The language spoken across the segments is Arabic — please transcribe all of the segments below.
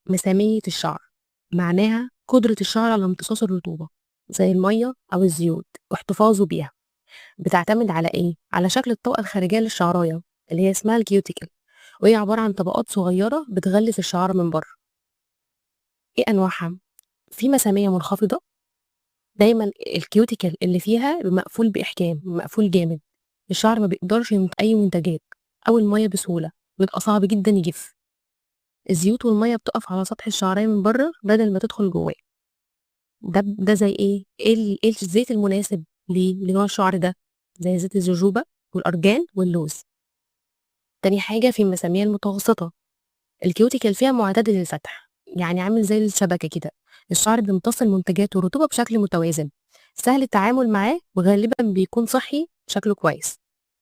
مسامية الشعر معناها قدرة الشعر على امتصاص الرطوبة زي المية أو الزيوت واحتفاظه بيها. بتعتمد على إيه؟ على شكل الطبقة الخارجية للشعراية اللي هي اسمها الكيوتيكل، وهي عبارة عن طبقات صغيرة بتغلف الشعر من بره. إيه أنواعها؟ في مسامية منخفضة، دايما الكيوتيكل اللي فيها مقفول بإحكام، مقفول جامد، الشعر ما بيقدرش ينطق أي منتجات أو المية بسهولة، بيبقى صعب جدا يجف. الزيوت والمية بتقف على سطح الشعرية من بره بدل ما تدخل جواه. ده زي إيه الزيت المناسب لنوع الشعر ده؟ زي زيت الجوجوبا والأرجان واللوز. تاني حاجة في المسامير المتوسطة، الكيوتيكل فيها معتدل الفتح، يعني عامل زي الشبكة كده، الشعر بيمتص المنتجات والرطوبة بشكل متوازن، سهل التعامل معاه وغالبا بيكون صحي، شكله كويس.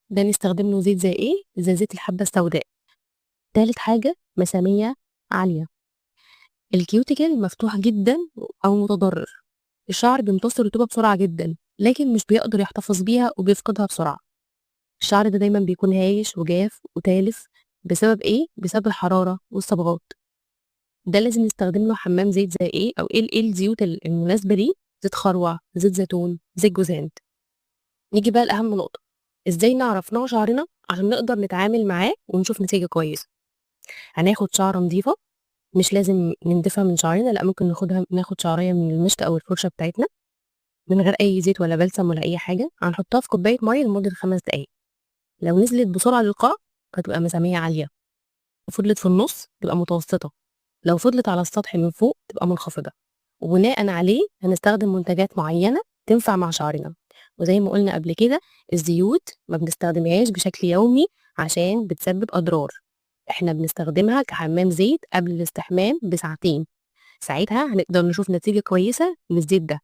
ده نستخدم له زيت زي زي زيت الحبة السوداء. تالت حاجة مسامية عالية، الكيوتيكل مفتوح جدا أو متضرر، الشعر بيمتص الرطوبة بسرعة جدا لكن مش بيقدر يحتفظ بيها وبيفقدها بسرعة. الشعر ده دايما بيكون هايش وجاف وتالف. بسبب بسبب الحرارة والصبغات. ده لازم نستخدم له حمام زيت زي او ايه الزيوت المناسبة ليه؟ زيت خروع، زيت زيتون، زيت جوز هند. نيجي بقى لأهم نقطة، ازاي نعرف نوع شعرنا عشان نقدر نتعامل معاه ونشوف نتيجة كويسة. هناخد شعرة نظيفة، مش لازم ننضفها من شعرنا، لا ممكن ناخد شعرية من المشط او الفرشة بتاعتنا من غير اي زيت ولا بلسم ولا اي حاجة، هنحطها في كوباية مية لمدة 5 دقايق. لو نزلت بسرعة للقاع هتبقى مسامية عالية، وفضلت في النص تبقى متوسطة، لو فضلت على السطح من فوق تبقى منخفضة. وبناء عليه هنستخدم منتجات معينة تنفع مع شعرنا. وزي ما قلنا قبل كده، الزيوت ما بنستخدمهاش بشكل يومي عشان بتسبب أضرار، احنا بنستخدمها كحمام زيت قبل الاستحمام بساعتين، ساعتها هنقدر نشوف نتيجة كويسة للزيت ده.